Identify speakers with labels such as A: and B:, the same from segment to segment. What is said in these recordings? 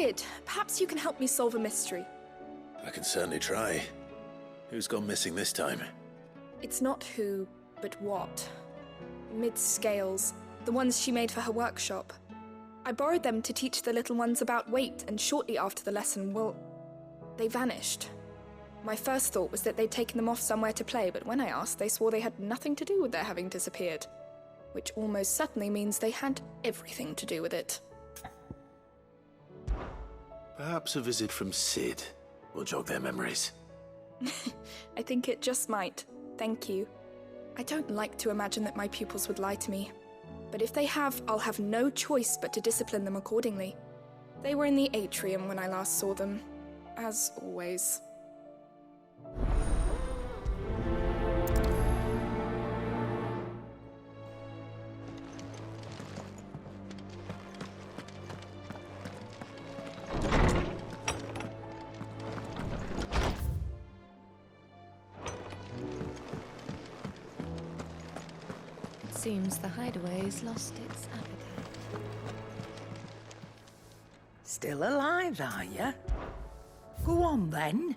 A: Sid, perhaps you can help me solve a mystery.
B: I can certainly try. Who's gone missing this time?
A: It's not who, but what. Mid's scales, the ones she made for her workshop. I borrowed them to teach the little ones about weight, and shortly after the lesson, they vanished. My first thought was that they'd taken them off somewhere to play, but when I asked, they swore they had nothing to do with their having disappeared. Which almost certainly means they had everything to do with it.
B: Perhaps a visit from Sid will jog their memories.
A: I think it just might. Thank you. I don't like to imagine that my pupils would lie to me. But if they have, I'll have no choice but to discipline them accordingly. They were in the atrium when I last saw them, as always.
C: Seems the hideaway's lost its appetite.
D: Still alive, are you? Go on, then.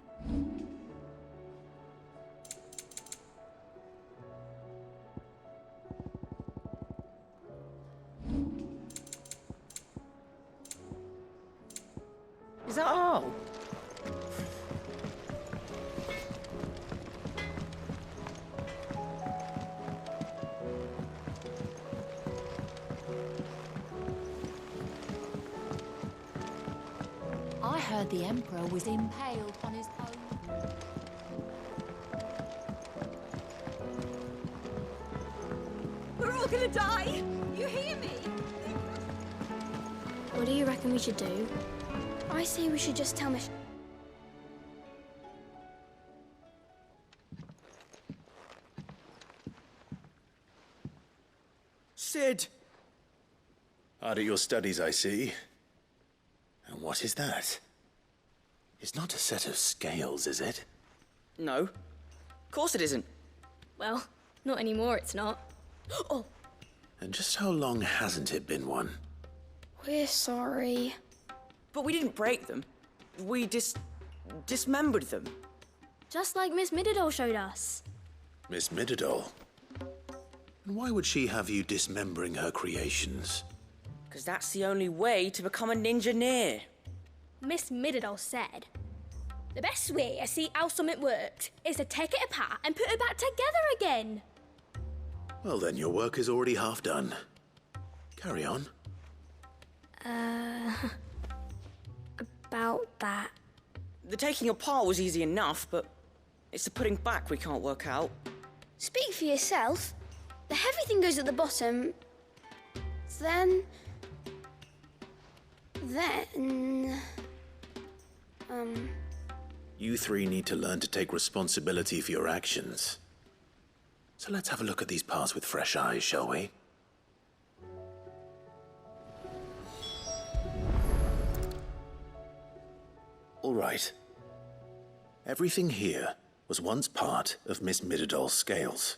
D: Is that all?
C: I heard the Emperor was impaled on his own.
E: We're all gonna die! You hear me?
F: What do you reckon we should do? I say we should just tell Miss...
G: Sid!
B: Hard at your studies, I see. And what is that? It's not a set of scales, is it?
G: No. Of course it isn't.
F: Well, not anymore, it's not. Oh!
B: And just how long hasn't it been one?
F: We're sorry.
G: But we didn't break them. We dismembered them.
F: Just like Miss Mididol showed us.
B: Miss Mididol? And why would she have you dismembering her creations?
G: Because that's the only way to become a ninja-neer.
F: Miss Mididol said, the best way to see how something worked is to take it apart and put it back together again.
B: Well then, your work is already half done. Carry on.
F: About that.
G: The taking apart was easy enough, but it's the putting back we can't work out.
F: Speak for yourself. The heavy thing goes at the bottom. Then...
B: You three need to learn to take responsibility for your actions. So let's have a look at these parts with fresh eyes, shall we? All right. Everything here was once part of Miss Mididol's scales.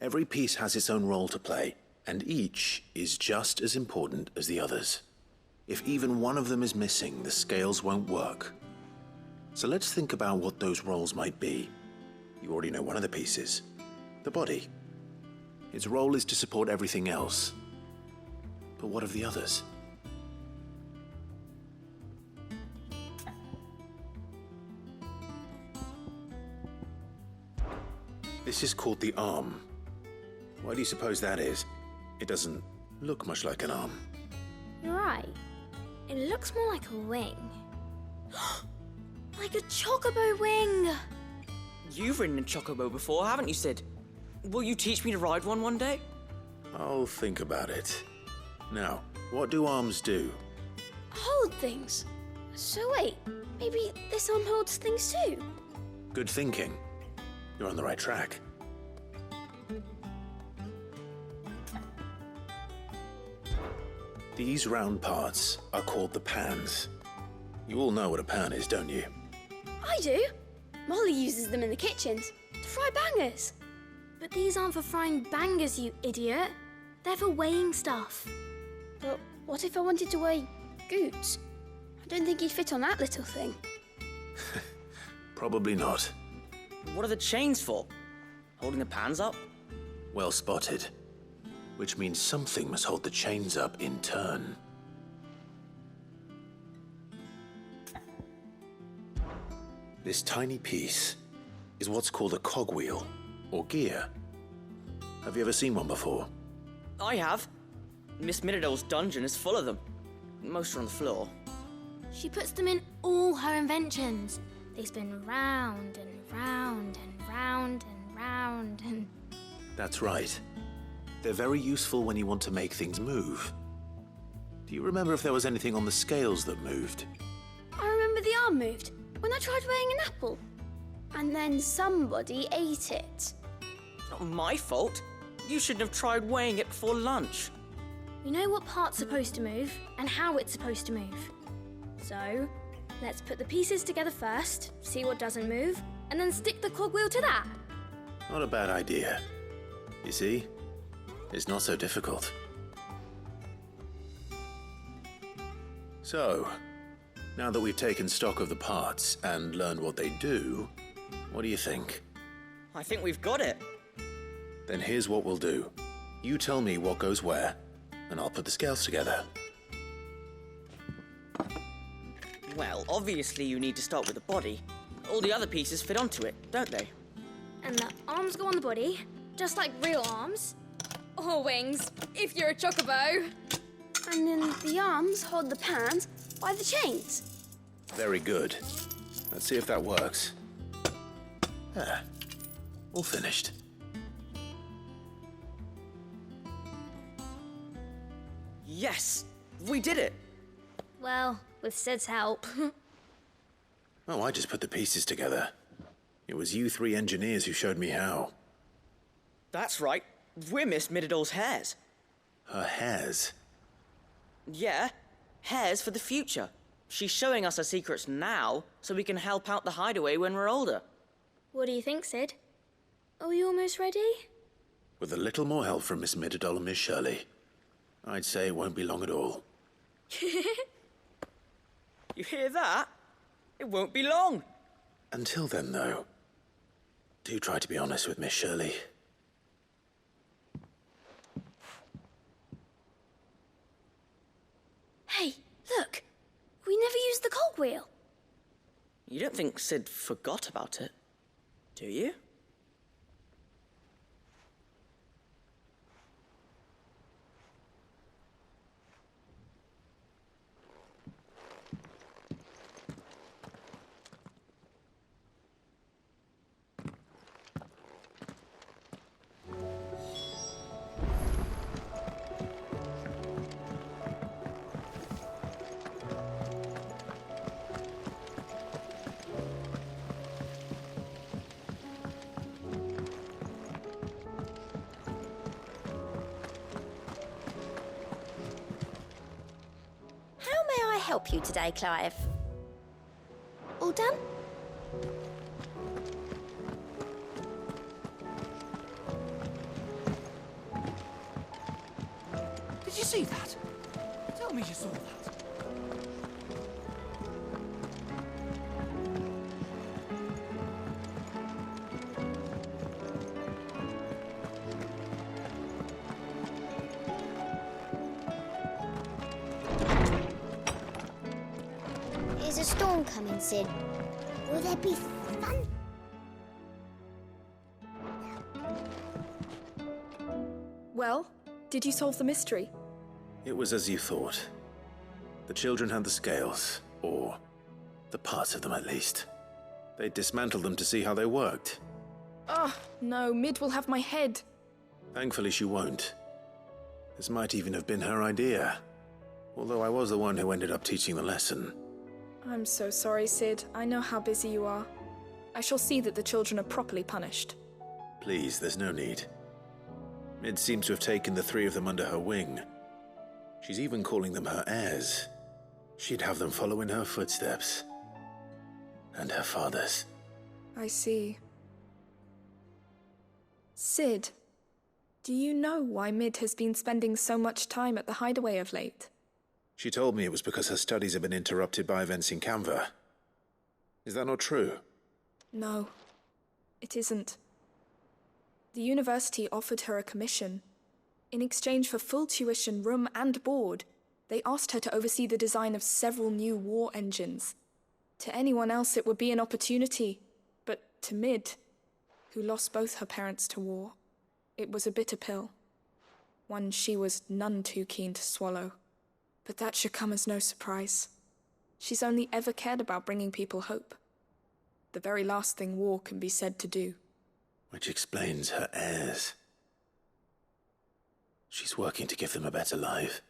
B: Every piece has its own role to play, and each is just as important as the others. If even one of them is missing, the scales won't work. So let's think about what those roles might be. You already know one of the pieces, the body. Its role is to support everything else. But what of the others? This is called the arm. Why do you suppose that is? It doesn't look much like an arm.
F: You're right. It looks more like a wing. Like a chocobo wing!
G: You've ridden a chocobo before, haven't you, Sid? Will you teach me to ride one day?
B: I'll think about it. Now, what do arms do?
F: Hold things. So wait, maybe this arm holds things too?
B: Good thinking. You're on the right track. These round parts are called the pans. You all know what a pan is, don't you?
F: I do. Molly uses them in the kitchens to fry bangers. But these aren't for frying bangers, you idiot. They're for weighing stuff. But what if I wanted to weigh goods? I Don't think he'd fit on that little thing.
B: Probably not.
G: What are the chains for? Holding the pans up?
B: Well spotted. Which means something must hold the chains up in turn. This tiny piece is what's called a cogwheel, or gear. Have you ever seen one before?
G: I have. Miss Mididol's dungeon is full of them. Most are on the floor.
F: She puts them in all her inventions. They spin round and round and round and round and...
B: That's right. They're very useful when you want to make things move. Do you remember if there was anything on the scales that moved?
F: I remember the arm moved when I tried weighing an apple. And then somebody ate it.
G: It's not my fault. You shouldn't have tried weighing it before lunch.
F: We know what part's supposed to move and how it's supposed to move. So, let's put the pieces together first, see what doesn't move, and then stick the cogwheel to that.
B: Not a bad idea. You see? It's not so difficult. So, now that we've taken stock of the parts and learned what they do, what do you think?
G: I think we've got it.
B: Then here's what we'll do. You tell me what goes where, and I'll put the scales together.
G: Well, obviously you need to start with the body. All the other pieces fit onto it, don't they?
F: And the arms go on the body, just like real arms. Or wings, if you're a chocobo. And then the arms hold the pans by the chains.
B: Very good. Let's see if that works. Ah, all finished.
G: Yes! We did it!
F: Well, with Sid's help.
B: Oh, I just put the pieces together. It was you three engineers who showed me how.
G: That's right. We're Miss Mididol's hairs.
B: Her hairs?
G: Yeah, hairs for the future. She's showing us her secrets now, so we can help out the hideaway when we're older.
F: What do you think, Sid? Are we almost ready?
B: With a little more help from Miss Mididol and Miss Shirley, I'd say it won't be long at all.
G: You hear that? It won't be long.
B: Until then, though, do try to be honest with Miss Shirley.
F: Hey, look! We never used the cogwheel.
G: You don't think Sid forgot about it, do you?
E: Help you today, Clive?
F: All done?
H: Did you see that? Tell me you saw that.
I: Is a storm coming, Sid? Will there be fun?
A: Well, did you solve the mystery?
B: It was as you thought. The children had the scales, or the parts of them at least. They dismantled them to see how they worked.
A: Ah, no, Mid will have my head.
B: Thankfully she won't. This might even have been her idea. Although I was the one who ended up teaching the lesson.
A: I'm so sorry, Sid. I know how busy you are. I shall see that the children are properly punished.
B: Please, there's no need. Mid seems to have taken the three of them under her wing. She's even calling them her heirs. She'd have them follow in her footsteps. And her father's.
A: I see. Sid, do you know why Mid has been spending so much time at the hideaway of late?
B: She told me it was because her studies have been interrupted by events in Canva. Is that not true?
A: No, it isn't. The university offered her a commission. In exchange for full tuition, room and board, they asked her to oversee the design of several new war engines. To anyone else it would be an opportunity, but to Mid, who lost both her parents to war, it was a bitter pill. One she was none too keen to swallow. But that should come as no surprise. She's only ever cared about bringing people hope. The very last thing war can be said to do.
B: Which explains her heirs. She's working to give them a better life.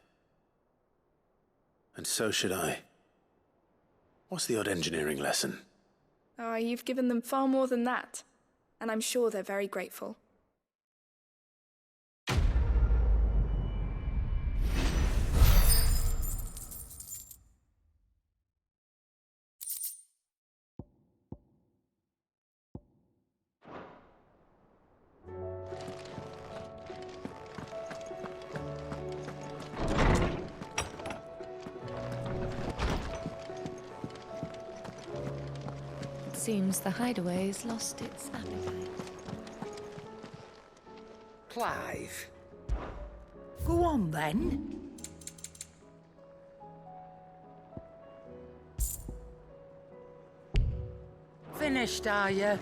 B: And so should I. What's the odd engineering lesson?
A: Oh, you've given them far more than that. And I'm sure they're very grateful.
C: Seems the hideaway's lost its appetite.
D: Clive. Go on, then. Finished, are you?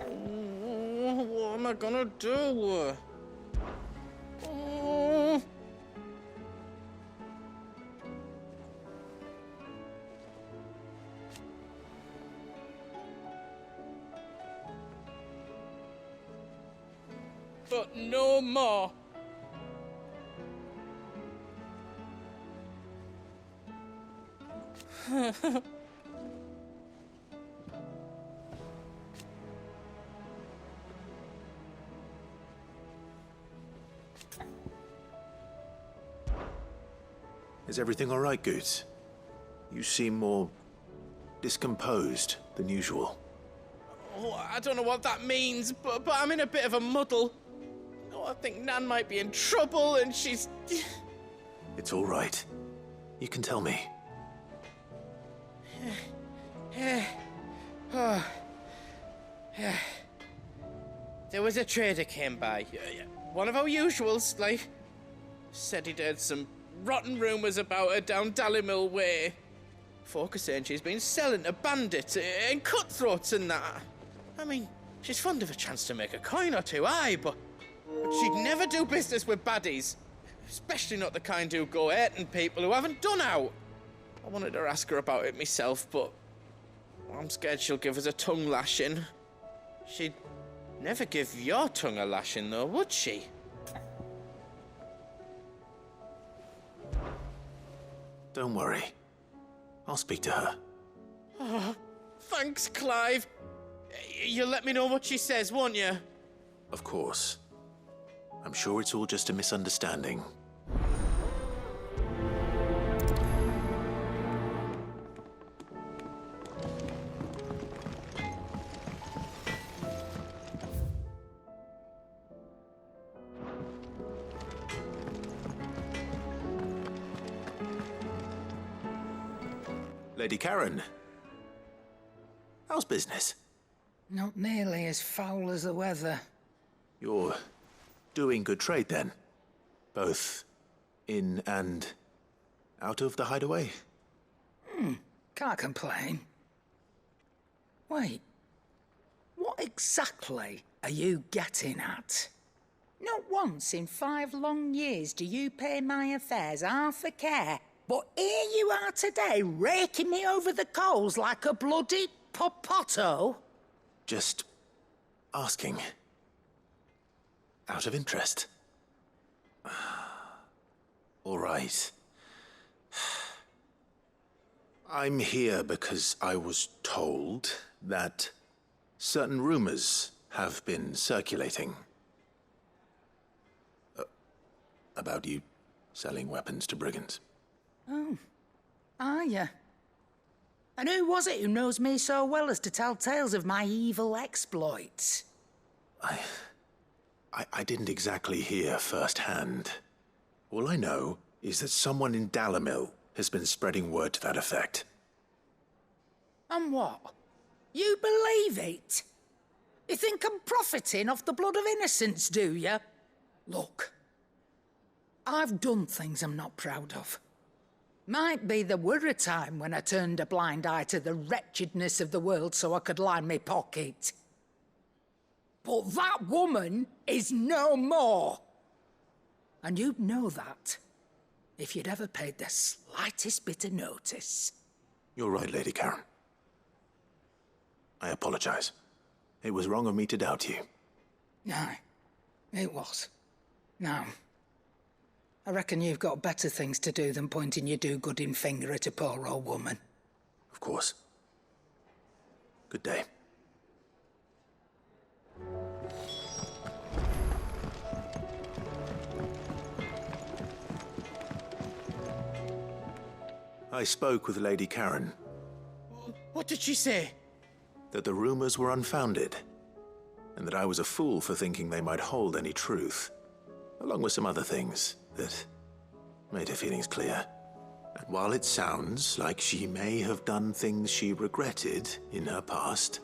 G: What am I gonna do? But no more.
B: Is everything all right, Goots? You seem more discomposed than usual.
G: Oh, I don't know what that means, but I'm in a bit of a muddle. Oh, I think Nan might be in trouble and she's...
B: It's all right. You can tell me.
G: There was a trader came by. One of our usuals, like... Said he'd heard some rotten rumours about her down Dallymill Way. Folk are saying she's been selling to bandits and cutthroats and that. I mean, she's fond of a chance to make a coin or two, aye, but she'd never do business with baddies. Especially not the kind who go hurting people who haven't done out. I wanted to ask her about it myself, but I'm scared she'll give us a tongue lashing. She'd never give your tongue a lashing, though, would she?
B: Don't worry. I'll speak to her.
G: Oh, thanks, Clive. You'll let me know what she says, won't you?
B: Of course. I'm sure it's all just a misunderstanding. Lady Karen, how's business?
D: Not nearly as foul as the weather.
B: You're doing good trade then? Both in and out of the hideaway?
D: Can't complain. Wait, what exactly are you getting at? Not once in 5 long years do you pay my affairs half a care, but here you are today, raking me over the coals like a bloody popoto?
B: Just asking. Out of interest. All right. I'm here because I was told that certain rumors have been circulating. About you selling weapons to brigands.
D: Oh, are you? And who was it who knows me so well as to tell tales of my evil exploits?
B: I didn't exactly hear firsthand. All I know is that someone in Dalimil has been spreading word to that effect.
D: And what? You believe it? You think I'm profiting off the blood of innocents, do you? Look, I've done things I'm not proud of. Might be there were a time when I turned a blind eye to the wretchedness of the world so I could line my pocket. But that woman is no more. And you'd know that if you'd ever paid the slightest bit of notice.
B: You're right, Lady Karen. I apologize. It was wrong of me to doubt you.
D: No, it was. Now, I reckon you've got better things to do than pointing your do-gooding finger at a poor old woman.
B: Of course. Good day. I spoke with Lady Karen.
G: What did she say?
B: That the rumors were unfounded, and that I was a fool for thinking they might hold any truth, along with some other things that made her feelings clear. And while it sounds like she may have done things she regretted in her past,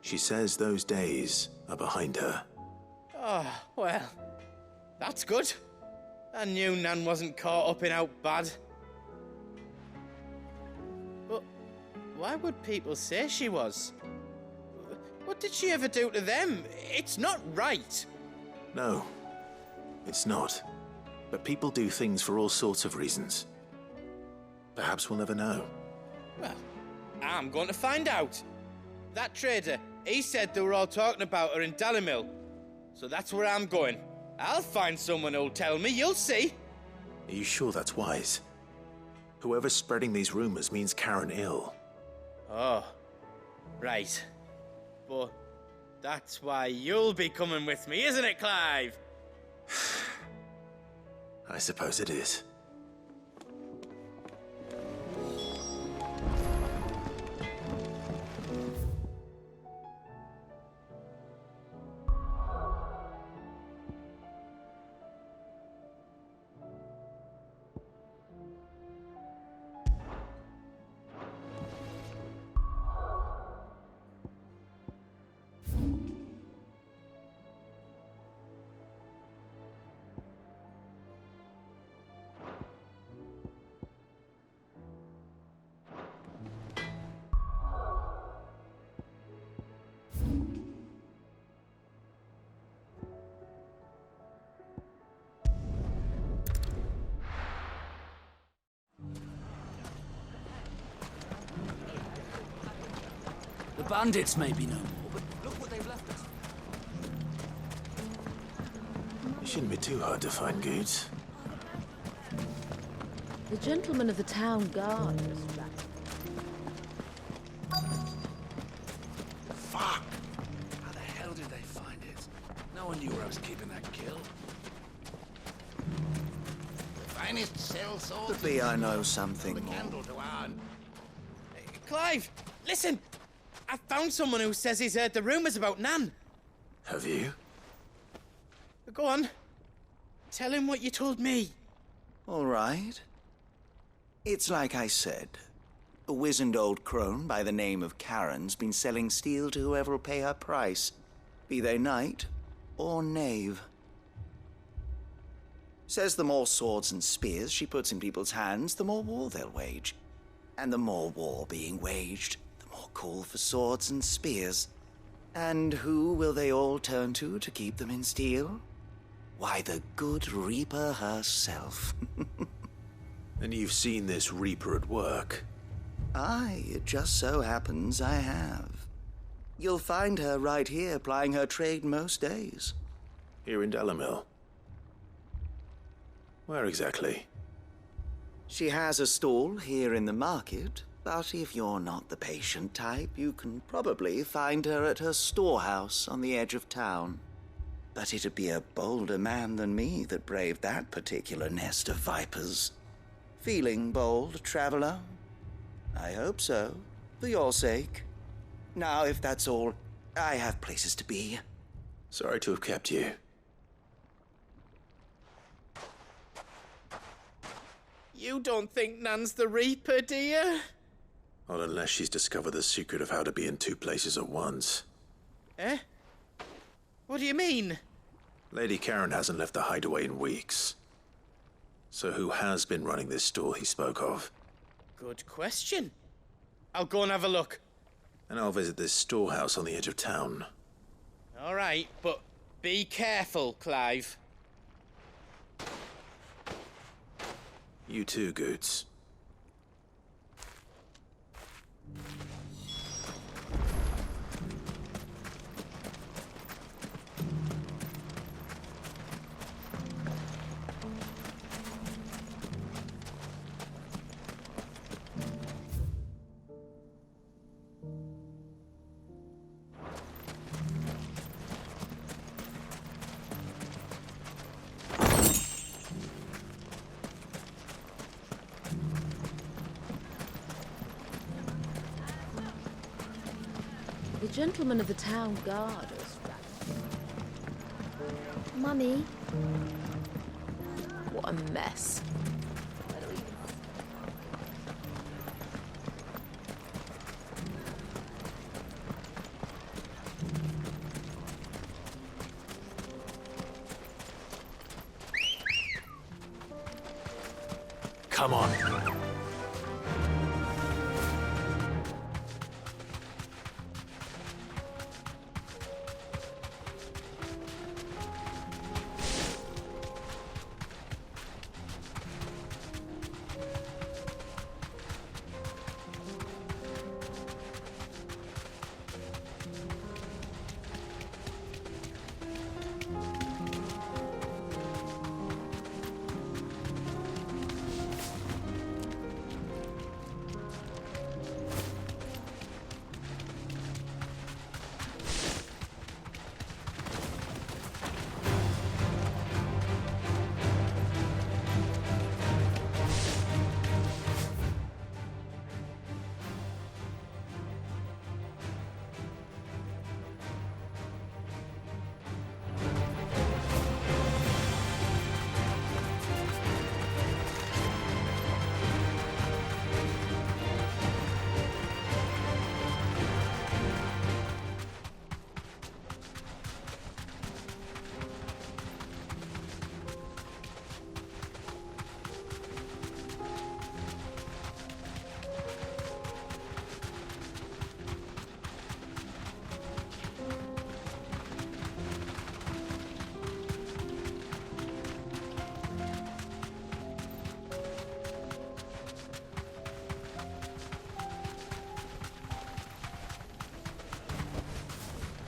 B: she says those days are behind her.
G: Oh, well, that's good. I knew Nan wasn't caught up in out bad. But why would people say she was? What did she ever do to them? It's not right.
B: No, it's not. But people do things for all sorts of reasons. Perhaps we'll never know.
G: Well, I'm going to find out. That trader, he said they were all talking about her in Dalimil. So that's where I'm going. I'll find someone who'll tell me, you'll see.
B: Are you sure that's wise? Whoever's spreading these rumors means Karen ill.
G: Oh, right. But that's why you'll be coming with me, isn't it, Clive?
B: I suppose it is.
H: The bandits may be no more, but look what they've left us.
B: It shouldn't be too hard to find goods.
C: The gentleman of the town guard was back.
H: Fuck! How the hell did they find it? No one knew where I was keeping that kill.
J: The finest cell swords.
K: Could be I know something
J: The
K: more.
J: candle to Arn.
G: Clive, listen! I found someone who says he's heard the rumors about Nan.
B: Have you?
G: Go on. Tell him what you told me.
K: All right. It's like I said. A wizened old crone by the name of Karen's been selling steel to whoever will pay her price, be they knight or knave. Says the more swords and spears she puts in people's hands, the more war they'll wage. And the more war being waged, the more call for swords and spears. And who will they all turn to keep them in steel? Why, the good Reaper herself.
B: And you've seen this Reaper at work?
K: Aye, it just so happens I have. You'll find her right here plying her trade most days.
B: Here in Dalimil? Where exactly?
K: She has a stall here in the market, but if you're not the patient type, you can probably find her at her storehouse on the edge of town. But it'd be a bolder man than me that braved that particular nest of vipers. Feeling bold, traveler? I hope so, for your sake. Now, if that's all, I have places to be.
B: Sorry to have kept you.
G: You don't think Nan's the Reaper, do you?
B: Not unless she's discovered the secret of how to be in two places at once.
G: Eh? What do you mean?
B: Lady Karen hasn't left the hideaway in weeks. So who has been running this store he spoke of?
G: Good question. I'll go and have a look.
B: And I'll visit this storehouse on the edge of town.
G: All right, but be careful, Clive.
B: You too, Goots.
C: The gentleman of the town guard is
I: Mummy?
C: What a mess.
B: Come on.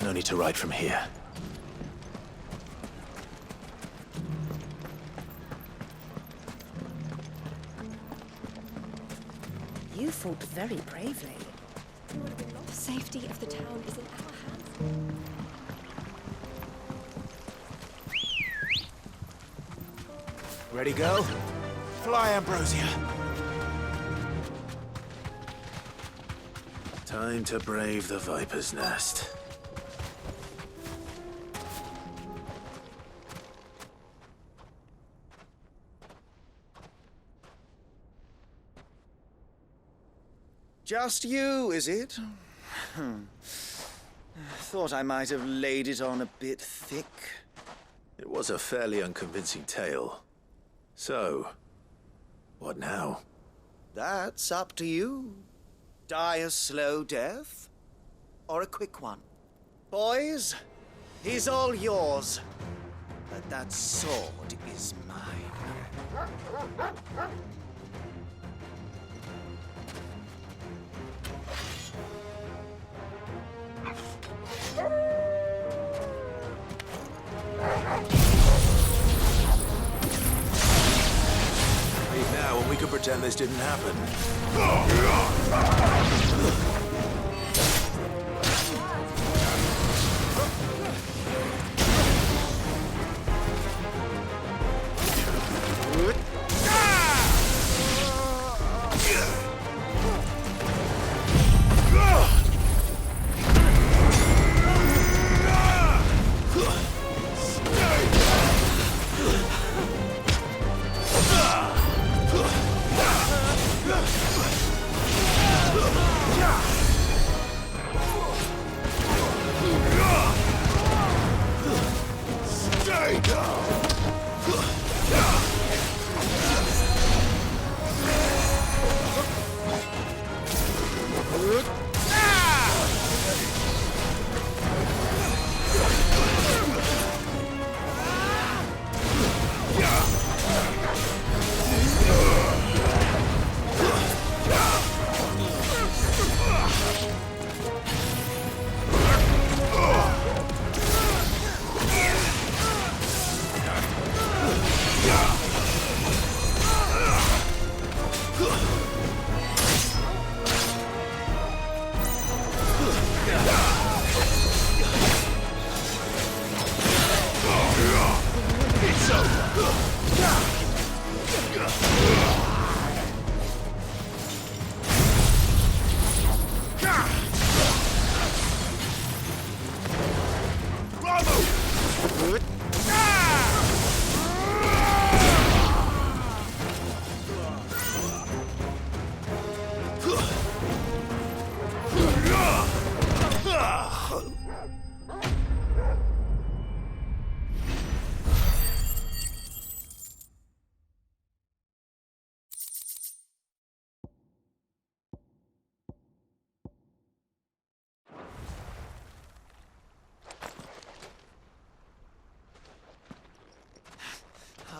B: No need to ride from here.
C: You fought very bravely.
E: The safety of the town is in our hands.
B: Ready, go? Fly, Ambrosia. Time to brave the Viper's Nest.
K: Just you, is it? Thought I might have laid it on a bit thick.
B: It was a fairly unconvincing tale. So, what now?
K: That's up to you. Die a slow death, or a quick one. Boys, he's all yours. But that sword is mine.
B: Leave now and we can pretend this didn't happen.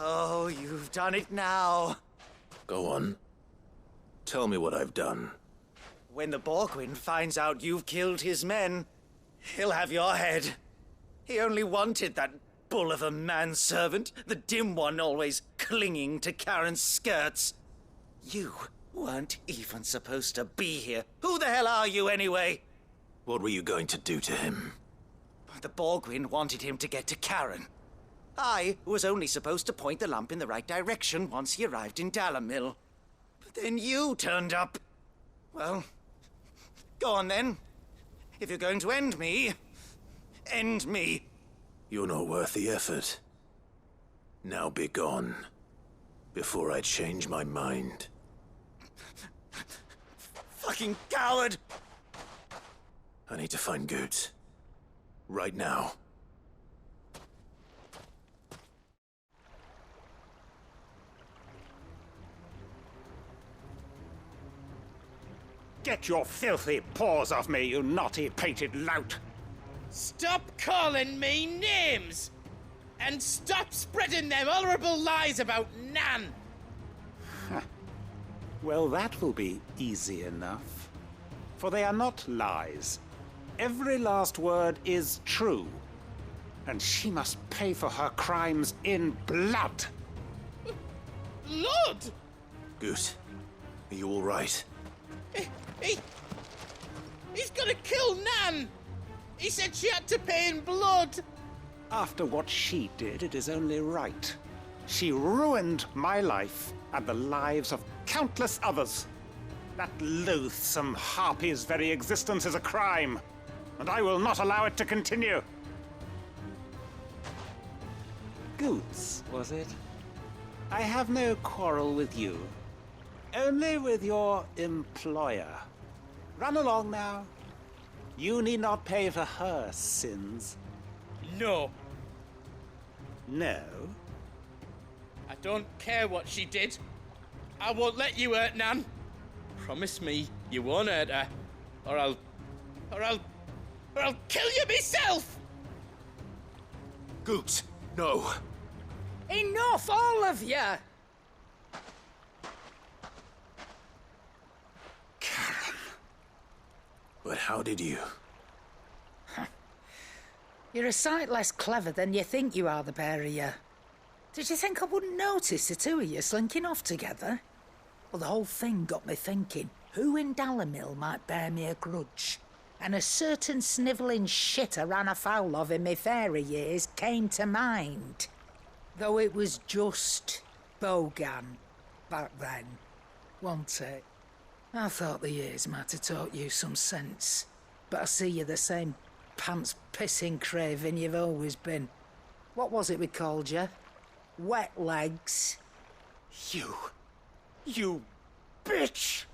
K: Oh, you've done it now.
B: Go on. Tell me what I've done.
K: When the Borgwyn finds out you've killed his men, he'll have your head. He only wanted that bull of a manservant, the dim one always clinging to Karen's skirts. You weren't even supposed to be here. Who the hell are you anyway?
B: What were you going to do to him?
K: The Borgwyn wanted him to get to Karen. I was only supposed to point the lamp in the right direction once he arrived in Dalamil. But then you turned up. Well, go on then. If you're going to end me, end me.
B: You're not worth the effort. Now be gone, before I change my mind.
K: Fucking coward!
B: I need to find Goots. Right now.
L: Get your filthy paws off me, you naughty-pated lout!
G: Stop calling me names! And stop spreading them horrible lies about Nan!
L: Well, that will be easy enough. For they are not lies. Every last word is true. And she must pay for her crimes in blood.
G: Blood?
B: Goot, are you all right?
G: He's gonna kill Nan! He said she had to pay in blood!
L: After what she did, it is only right. She ruined my life and the lives of countless others. That loathsome harpy's very existence is a crime, and I will not allow it to continue. Goots, was it? I have no quarrel with you. Only with your employer. Run along now. You need not pay for her sins.
G: No.
L: No?
G: I don't care what she did. I won't let you hurt Nan. Promise me you won't hurt her, or I'll kill you myself!
B: Goots, no.
D: Enough, all of you!
L: Karen.
B: But how did you?
D: You're a sight less clever than you think you are, the pair of you. Did you think I wouldn't notice the two of you slinking off together? Well, the whole thing got me thinking, who in Dalamil might bear me a grudge? And a certain snivelling shit I ran afoul of in my fairy years came to mind. Though it was just Bogan back then, wasn't it? I thought the years might have taught you some sense, but I see you're the same pants-pissing craven you've always been. What was it we called you? Wet legs?
L: You bitch!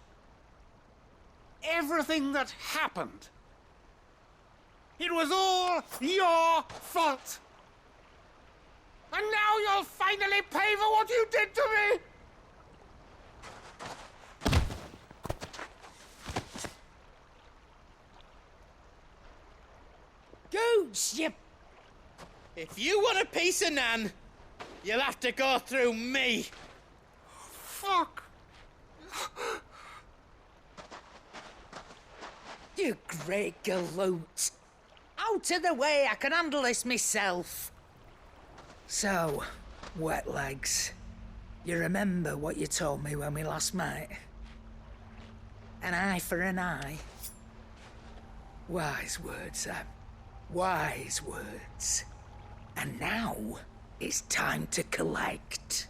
L: Everything that happened, it was all your fault! And now you'll finally pay for what you did to me!
D: Goots, you...
G: If you want a piece of Nan, you'll have to go through me.
L: Fuck!
D: You great galoot. Out of the way, I can handle this myself. So, wet legs, you remember what you told me when we last met? An eye for an eye. Wise words, Sam. Wise words. And now, it's time to collect.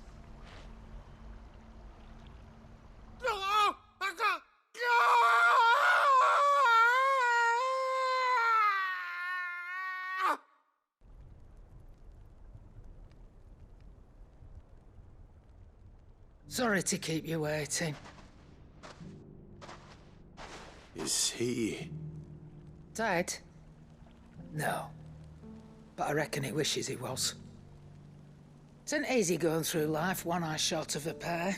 D: Sorry to keep you waiting.
B: Is he...
D: Dead? No. But I reckon he wishes he was. It ain't easy going through life one eye short of a pair.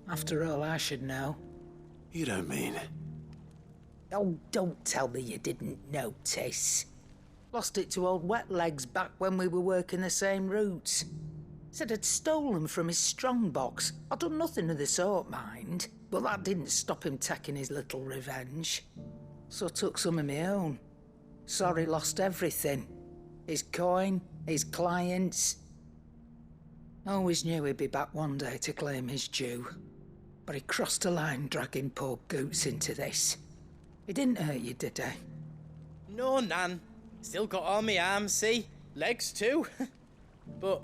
D: After all, I should know.
B: You don't mean...
D: Oh, don't tell me you didn't notice. Lost it to old Wet Legs back when we were working the same routes. Said I'd stolen from his strongbox. I'd done nothing of the sort, mind. But that didn't stop him taking his little revenge. So I took some of my own. Sorry, lost everything. His coin, his clients. Always knew he'd be back one day to claim his due. But he crossed a line dragging poor Goots into this. He didn't hurt you, did he?
G: No, Nan. Still got all my arms, see? Legs too. But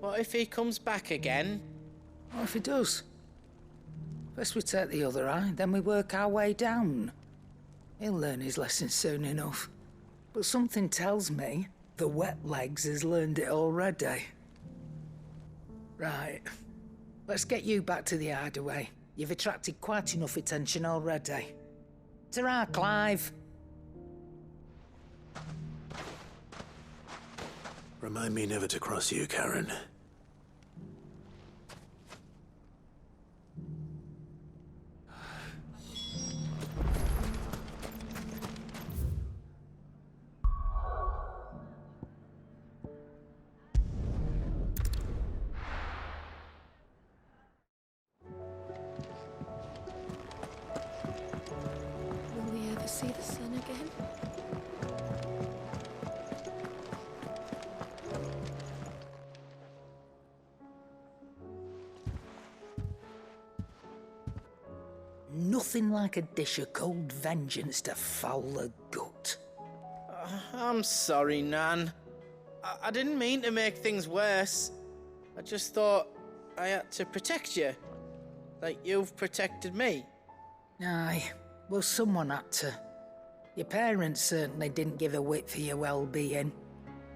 G: what if he comes back again?
D: What if he does? First we take the other eye, then we work our way down. He'll learn his lesson soon enough. But something tells me the Wet Legs has learned it already. Right. Let's get you back to the hideaway. You've attracted quite enough attention already. Ta-ra, Clive.
B: Remind me never to cross you, Karen.
C: Will we ever see the sun again?
D: Nothing like a dish of cold vengeance to foul the gut.
G: I'm sorry, Nan. I didn't mean to make things worse. I just thought I had to protect you. Like you've protected me.
D: Aye, well, someone had to. Your parents certainly didn't give a whit for your well-being.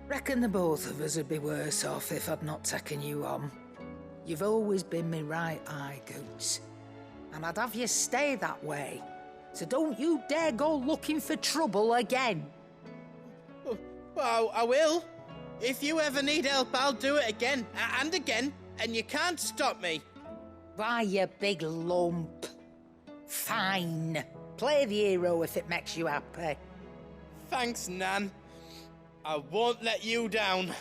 D: Reckon the both of us would be worse off if I'd not taken you on. You've always been me right eye, Goots. And I'd have you stay that way. So don't you dare go looking for trouble again.
G: Well, I will. If you ever need help, I'll do it again and again, and you can't stop me.
D: Why, you big lump. Fine. Play the hero if it makes you happy.
G: Thanks, Nan. I won't let you down.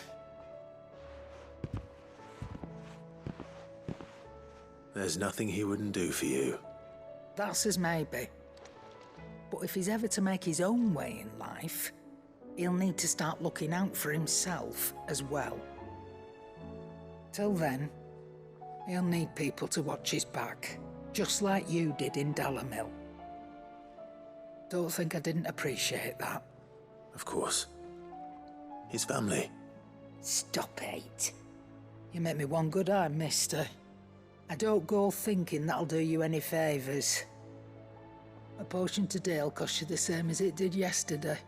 B: There's nothing he wouldn't do for you.
D: That's as maybe. But if he's ever to make his own way in life, he'll need to start looking out for himself as well. Till then, he'll need people to watch his back, just like you did in Dalamil. Don't think I didn't appreciate that.
B: Of course. His family.
D: Stop it. You make me one good eye, mister. I don't go thinking that'll do you any favours. A potion today will cost you the same as it did yesterday.